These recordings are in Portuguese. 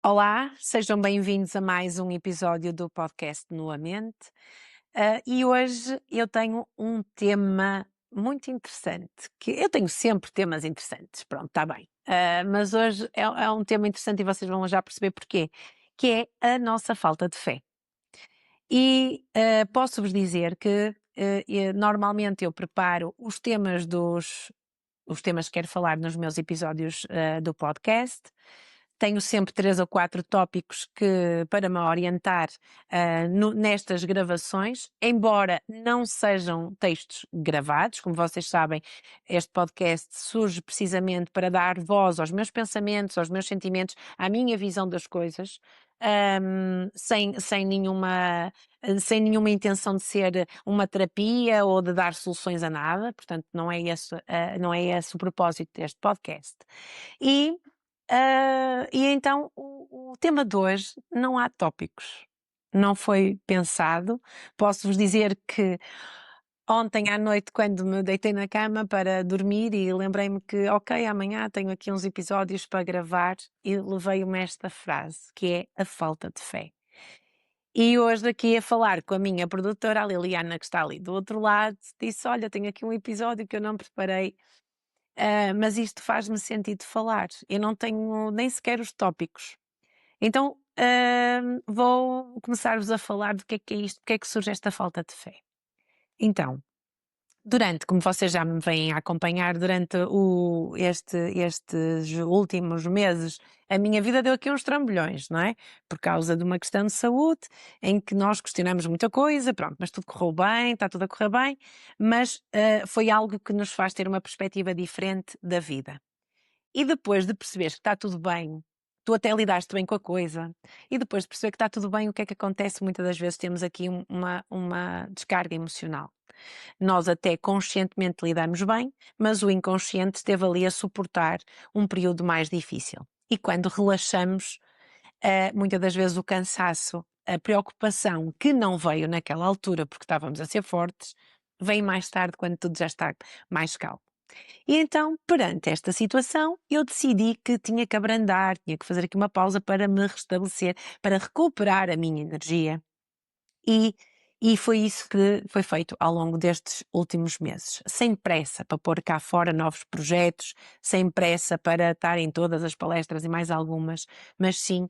Olá, sejam bem-vindos a mais um episódio do podcast Nuamente. E hoje eu tenho um tema muito interessante, que eu tenho sempre temas interessantes, pronto, está bem. Mas hoje é um tema interessante e vocês vão já perceber porquê, que é a nossa falta de fé. E posso-vos dizer que normalmente eu preparo os temas que quero falar nos meus episódios do podcast. Tenho sempre 3 ou 4 tópicos para me orientar nestas gravações, embora não sejam textos gravados. Como vocês sabem, este podcast surge precisamente para dar voz aos meus pensamentos, aos meus sentimentos, à minha visão das coisas, sem nenhuma intenção de ser uma terapia ou de dar soluções a nada. Portanto, não é esse o propósito deste podcast. E então o tema de hoje não há tópicos, não foi pensado. Posso-vos dizer que ontem à noite, quando me deitei na cama para dormir, e lembrei-me que, ok, amanhã tenho aqui uns episódios para gravar, e levei-me esta frase, que é a falta de fé. E hoje aqui a falar com a minha produtora, a Liliana, que está ali do outro lado, disse: olha, tenho aqui um episódio que eu não preparei, mas isto faz-me sentido falar. Eu não tenho nem sequer os tópicos. Então, vou começar-vos a falar do que é isto, porque é que surge esta falta de fé. Então, como vocês já me vêm a acompanhar, durante estes últimos meses, a minha vida deu aqui uns trambolhões, não é? Por causa de uma questão de saúde, em que nós questionamos muita coisa, pronto, mas tudo correu bem, está tudo a correr bem, mas foi algo que nos faz ter uma perspectiva diferente da vida. E depois de perceberes que está tudo bem, tu até lidaste bem com a coisa, e depois de perceber que está tudo bem, o que é que acontece? Muitas das vezes temos aqui uma descarga emocional. Nós até conscientemente lidamos bem, mas o inconsciente esteve ali a suportar um período mais difícil. E quando relaxamos, muitas das vezes o cansaço, a preocupação que não veio naquela altura porque estávamos a ser fortes, vem mais tarde quando tudo já está mais calmo. E então, perante esta situação, eu decidi que tinha que abrandar, tinha que fazer aqui uma pausa para me restabelecer, para recuperar a minha energia. E, e foi isso que foi feito ao longo destes últimos meses. Sem pressa para pôr cá fora novos projetos, sem pressa para estar em todas as palestras e mais algumas, mas sim,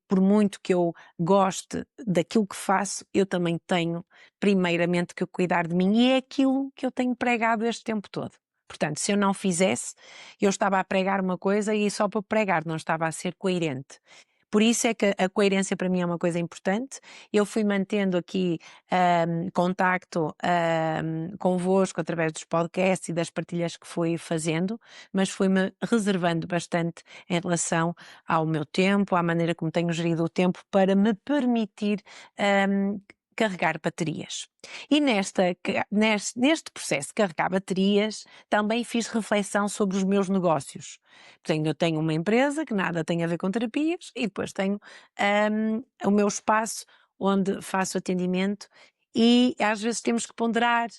por muito que eu goste daquilo que faço, eu também tenho primeiramente que cuidar de mim, e é aquilo que eu tenho pregado este tempo todo. Portanto, se eu não fizesse, eu estava a pregar uma coisa e só para pregar, não estava a ser coerente. Por isso é que a coerência para mim é uma coisa importante. Eu fui mantendo aqui contacto convosco através dos podcasts e das partilhas que fui fazendo, mas fui-me reservando bastante em relação ao meu tempo, à maneira como tenho gerido o tempo, para me permitir carregar baterias. E neste processo de carregar baterias, também fiz reflexão sobre os meus negócios. Eu tenho uma empresa que nada tem a ver com terapias, e depois tenho o meu espaço onde faço atendimento, e às vezes temos que ponderar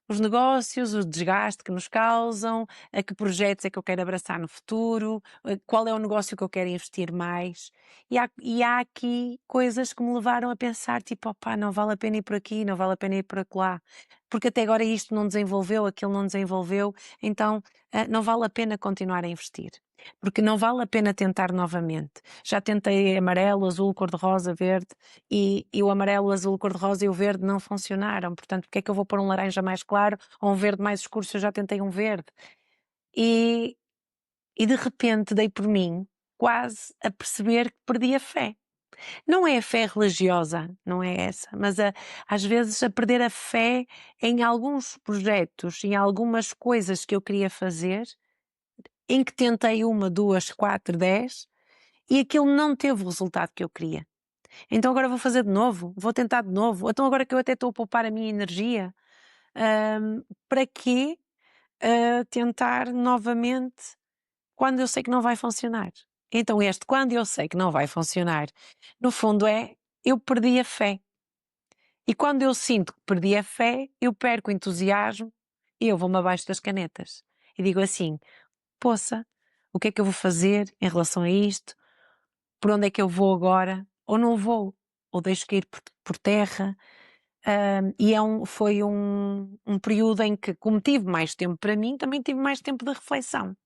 os negócios, o desgaste que nos causam, a que projetos é que eu quero abraçar no futuro, qual é o negócio que eu quero investir mais. E há aqui coisas que me levaram a pensar, tipo, opá, não vale a pena ir por aqui, não vale a pena ir por acolá, porque até agora isto não desenvolveu, aquilo não desenvolveu, então não vale a pena continuar a investir. Porque não vale a pena tentar novamente. Já tentei amarelo, azul, cor-de-rosa, verde, e o amarelo, o azul, o cor-de-rosa e o verde não funcionaram. Portanto, porque é que eu vou pôr um laranja mais claro ou um verde mais escuro se eu já tentei um verde? E, e de repente dei por mim quase a perceber que perdi a fé. Não é a fé religiosa, não é essa, mas às vezes a perder a fé em alguns projetos, em algumas coisas que eu queria fazer, em que tentei 1, 2, 4, 10, e aquilo não teve o resultado que eu queria. Então agora vou fazer de novo, vou tentar de novo. Então agora que eu até estou a poupar a minha energia, para quê tentar novamente quando eu sei que não vai funcionar? Então quando eu sei que não vai funcionar, no fundo eu perdi a fé. E quando eu sinto que perdi a fé, eu perco o entusiasmo e eu vou-me abaixo das canetas. E digo assim, poça, o que é que eu vou fazer em relação a isto? por onde é que eu vou agora, ou não vou, ou deixo cair por terra. E foi um período em que, como tive mais tempo para mim, também tive mais tempo de reflexão.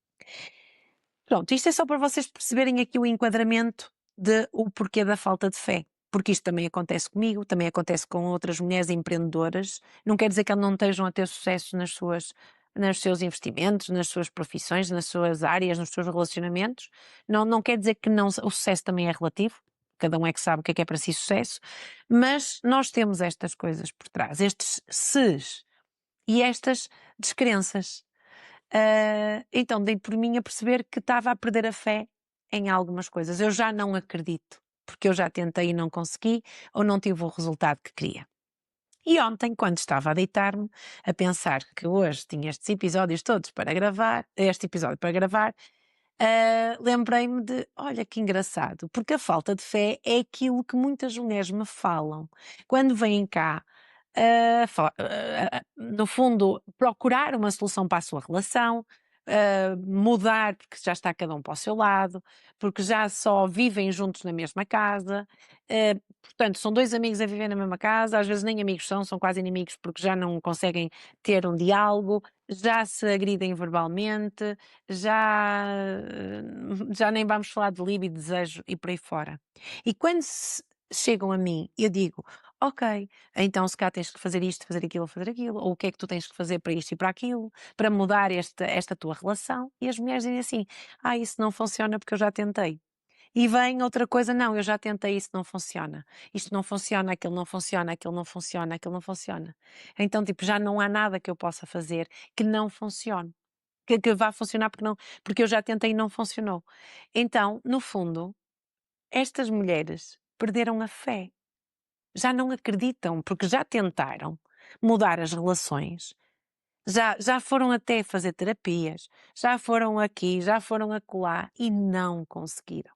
Pronto, isto é só para vocês perceberem aqui o enquadramento de o porquê da falta de fé. Porque isto também acontece comigo, também acontece com outras mulheres empreendedoras. Não quer dizer que elas não estejam a ter sucesso nos seus investimentos, nas suas profissões, nas suas áreas, nos seus relacionamentos. Não quer dizer que não, o sucesso também é relativo. Cada um é que sabe o que é para si sucesso. Mas nós temos estas coisas por trás, estes ses e estas descrenças. Então dei por mim a perceber que estava a perder a fé em algumas coisas. Eu já não acredito, porque eu já tentei e não consegui, ou não tive o resultado que queria. E ontem, quando estava a deitar-me, a pensar que hoje tinha estes episódios todos para gravar, este episódio para gravar, lembrei-me de, olha que engraçado, porque a falta de fé é aquilo que muitas mulheres me falam quando vêm cá, no fundo, procurar uma solução para a sua relação, mudar porque já está cada um para o seu lado, porque já só vivem juntos na mesma casa, portanto, são dois amigos a viver na mesma casa, às vezes nem amigos são quase inimigos porque já não conseguem ter um diálogo, já se agridem verbalmente, já, já nem vamos falar de libido, desejo e por aí fora. E quando chegam a mim, eu digo, ok, então se cá tens que fazer isto, fazer aquilo, ou o que é que tu tens que fazer para isto e para aquilo, para mudar esta tua relação, e as mulheres dizem assim, isso não funciona porque eu já tentei. E vem outra coisa, não, eu já tentei, isso não funciona. Isto não funciona, aquilo não funciona, aquilo não funciona, aquilo não funciona. Então, tipo, já não há nada que eu possa fazer que não funcione. Que vá funcionar porque eu já tentei e não funcionou. Então, no fundo, estas mulheres perderam a fé. Já não acreditam, porque já tentaram mudar as relações. Já foram até fazer terapias, já foram aqui, já foram acolá e não conseguiram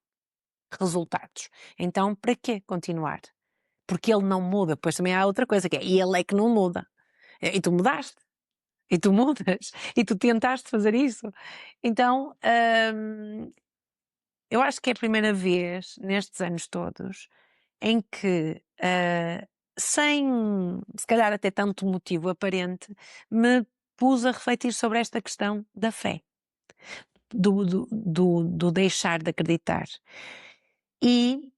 resultados. Então, para quê continuar? Porque ele não muda. Pois também há outra coisa que é, e ele é que não muda. E tu mudaste. E tu mudas. E tu tentaste fazer isso. Então, eu acho que é a primeira vez nestes anos todos em que, sem se calhar até tanto motivo aparente, me pus a refletir sobre esta questão da fé, do deixar de acreditar. E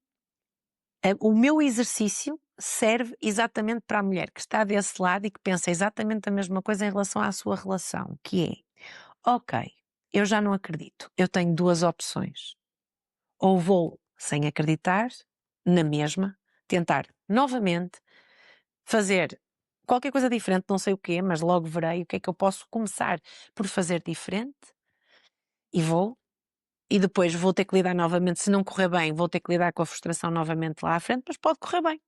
o meu exercício serve exatamente para a mulher que está desse lado e que pensa exatamente a mesma coisa em relação à sua relação, que é, ok, eu já não acredito, eu tenho duas opções. Ou vou sem acreditar, na mesma, tentar novamente, fazer qualquer coisa diferente, não sei o quê, mas logo verei o que é que eu posso começar por fazer diferente, e vou. E depois vou ter que lidar novamente, se não correr bem, vou ter que lidar com a frustração novamente lá à frente, mas pode correr bem.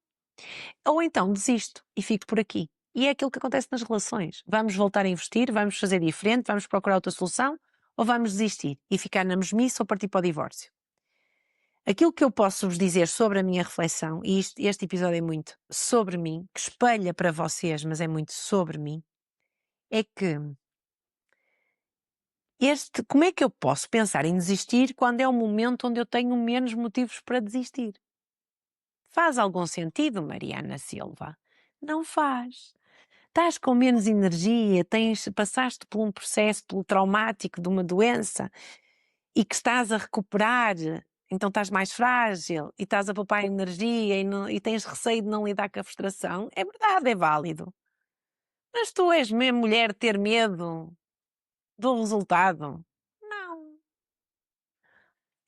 Ou então desisto e fico por aqui. E é aquilo que acontece nas relações. Vamos voltar a investir, vamos fazer diferente, vamos procurar outra solução, ou vamos desistir e ficar na mesmice ou partir para o divórcio. Aquilo que eu posso vos dizer sobre a minha reflexão, e este episódio é muito sobre mim, que espelha para vocês, mas é muito sobre mim, é que como é que eu posso pensar em desistir quando é o momento onde eu tenho menos motivos para desistir? Faz algum sentido, Mariana Silva? Não faz. Estás com menos energia, passaste por um processo traumático de uma doença e que estás a recuperar, então estás mais frágil e estás a poupar energia e tens receio de não lidar com a frustração. É verdade, é válido. Mas tu és mesmo mulher ter medo do resultado? Não.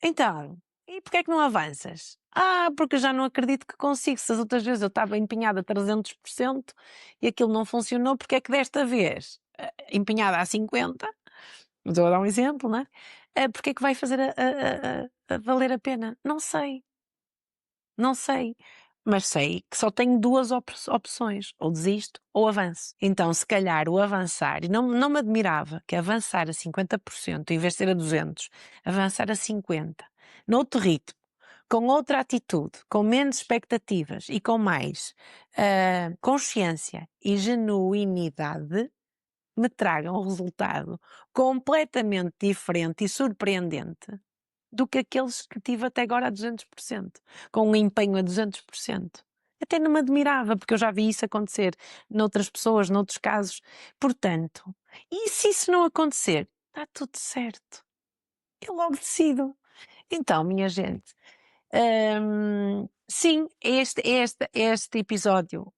Então, e porquê é que não avanças? Porque eu já não acredito que consigo. Se as outras vezes eu estava empenhada a 300% e aquilo não funcionou, porque é que desta vez, empenhada a 50%, estou a dar um exemplo, não é? Porque é que vai fazer a valer a pena? Não sei. Não sei. Mas sei que só tenho duas opções, ou desisto ou avanço. Então, se calhar, o avançar, e não me admirava que avançar a 50%, em vez de ser a 200, avançar a 50%, noutro ritmo, com outra atitude, com menos expectativas e com mais consciência e genuinidade, me traga um resultado completamente diferente e surpreendente do que aqueles que tive até agora a 200%, com um empenho a 200%. Até não me admirava, porque eu já vi isso acontecer noutras pessoas, noutros casos. Portanto, e se isso não acontecer, está tudo certo. Eu logo decido. Então, minha gente, sim, este episódio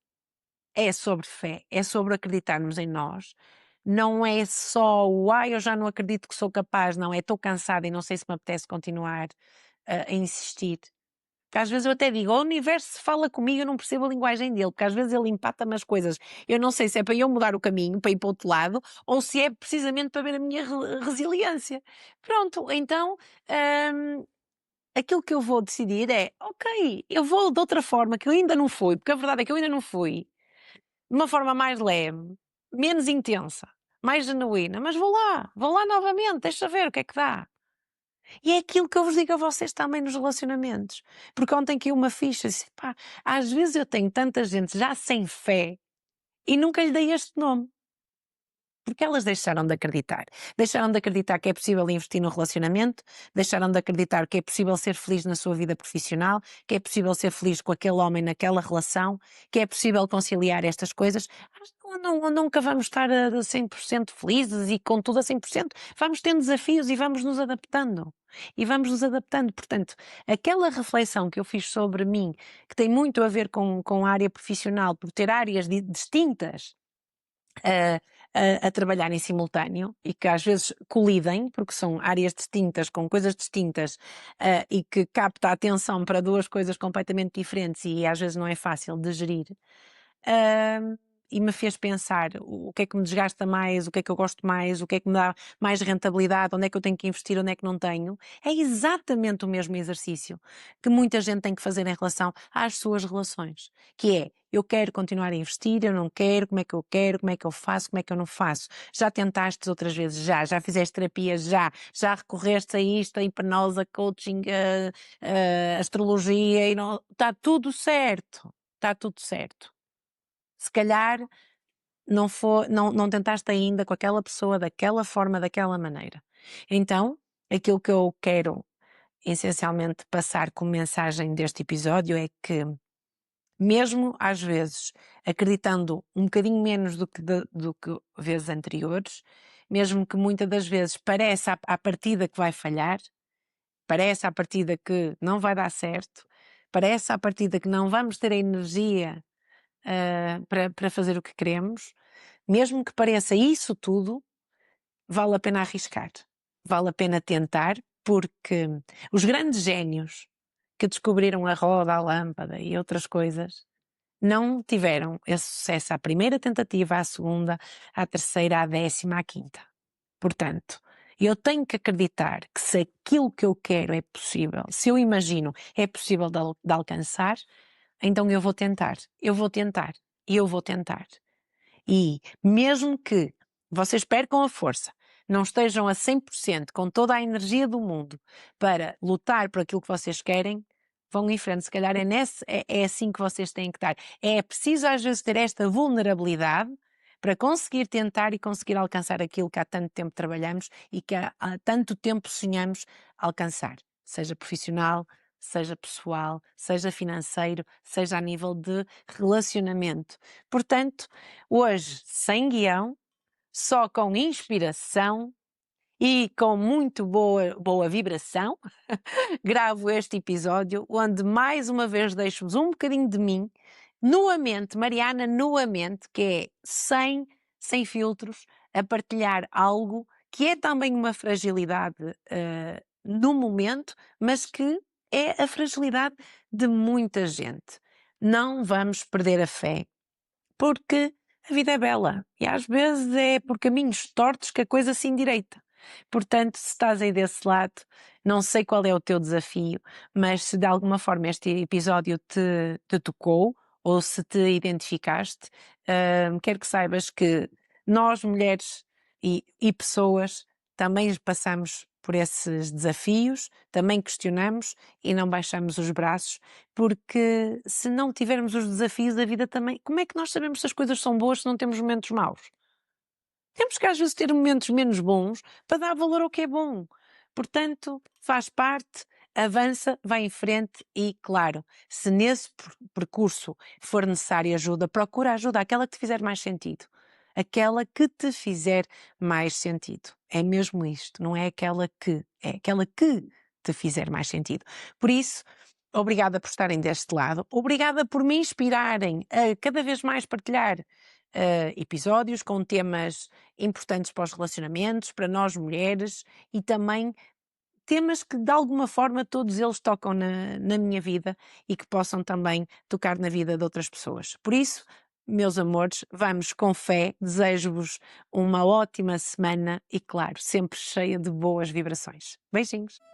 é sobre fé, é sobre acreditarmos em nós. Não é só o eu já não acredito que sou capaz, não, é estou cansada e não sei se me apetece continuar a insistir. Porque às vezes eu até digo, o universo fala comigo, eu não percebo a linguagem dele, porque às vezes ele empata-me as coisas. Eu não sei se é para eu mudar o caminho, para ir para o outro lado, ou se é precisamente para ver a minha resiliência. Pronto, então aquilo que eu vou decidir é, ok, eu vou de outra forma, que eu ainda não fui, porque a verdade é que eu ainda não fui, de uma forma mais leve, menos intensa, mais genuína, mas vou lá novamente, deixa ver o que é que dá. E é aquilo que eu vos digo a vocês também nos relacionamentos. Porque ontem caiu uma ficha, disse, pá, às vezes eu tenho tanta gente já sem fé e nunca lhe dei este nome. Porque elas deixaram de acreditar. Deixaram de acreditar que é possível investir no relacionamento, deixaram de acreditar que é possível ser feliz na sua vida profissional, que é possível ser feliz com aquele homem naquela relação, que é possível conciliar estas coisas. Nunca vamos estar a 100% felizes e com tudo a 100%. Vamos tendo desafios e vamos nos adaptando. E vamos nos adaptando. Portanto, aquela reflexão que eu fiz sobre mim, que tem muito a ver com a área profissional, por ter áreas distintas, a trabalhar em simultâneo e que às vezes colidem, porque são áreas distintas, com coisas distintas, e que capta a atenção para duas coisas completamente diferentes e às vezes não é fácil de gerir. E me fez pensar o que é que me desgasta mais, o que é que eu gosto mais, o que é que me dá mais rentabilidade, onde é que eu tenho que investir, onde é que não tenho. É exatamente o mesmo exercício que muita gente tem que fazer em relação às suas relações, que é, eu quero continuar a investir, eu não quero, como é que eu quero, como é que eu faço, como é que eu não faço. Já tentaste outras vezes? Já fizeste terapia? Já recorreste a isto, a hipnose, a coaching, a astrologia, e não, está tudo certo, está tudo certo. Se calhar não tentaste ainda com aquela pessoa daquela forma, daquela maneira. Então, aquilo que eu quero essencialmente passar como mensagem deste episódio é que, mesmo às vezes acreditando um bocadinho menos do que vezes anteriores, mesmo que muitas das vezes pareça à partida que vai falhar, parece à partida que não vai dar certo, parece à partida que não vamos ter a energia para fazer o que queremos, mesmo que pareça isso tudo, vale a pena arriscar, vale a pena tentar, porque os grandes génios que descobriram a roda, a lâmpada e outras coisas, não tiveram esse sucesso à primeira tentativa, à segunda, à terceira, à décima, à quinta. Portanto, eu tenho que acreditar que se aquilo que eu quero é possível, se eu imagino é possível de alcançar, então eu vou tentar, eu vou tentar, eu vou tentar. E mesmo que vocês percam a força, não estejam a 100% com toda a energia do mundo para lutar por aquilo que vocês querem, vão em frente. Se calhar é assim que vocês têm que estar. É preciso às vezes ter esta vulnerabilidade para conseguir tentar e conseguir alcançar aquilo que há tanto tempo trabalhamos e que há tanto tempo sonhamos alcançar, seja profissional, seja pessoal, seja financeiro, seja a nível de relacionamento. Portanto, hoje, sem guião, só com inspiração e com muito boa vibração, gravo este episódio onde mais uma vez deixo-vos um bocadinho de mim, nuamente, Mariana, nuamente, que é sem filtros, a partilhar algo que é também uma fragilidade no momento, mas que é a fragilidade de muita gente. Não vamos perder a fé, porque a vida é bela e às vezes é por caminhos tortos que a coisa se endireita. Portanto, se estás aí desse lado, não sei qual é o teu desafio, mas se de alguma forma este episódio te tocou ou se te identificaste, quero que saibas que nós, mulheres e pessoas, também passamos por esses desafios, também questionamos e não baixamos os braços, porque se não tivermos os desafios da vida também, como é que nós sabemos se as coisas são boas se não temos momentos maus? Temos que às vezes ter momentos menos bons para dar valor ao que é bom. Portanto, faz parte, avança, vai em frente e, claro, se nesse percurso for necessária ajuda, procura ajuda, aquela que te fizer mais sentido. Aquela que te fizer mais sentido. É mesmo isto, não é aquela que te fizer mais sentido. Por isso, obrigada por estarem deste lado, obrigada por me inspirarem a cada vez mais partilhar episódios com temas importantes para os relacionamentos, para nós mulheres e também temas que de alguma forma todos eles tocam na minha vida e que possam também tocar na vida de outras pessoas. Por isso, meus amores, vamos com fé, desejo-vos uma ótima semana e, claro, sempre cheia de boas vibrações. Beijinhos!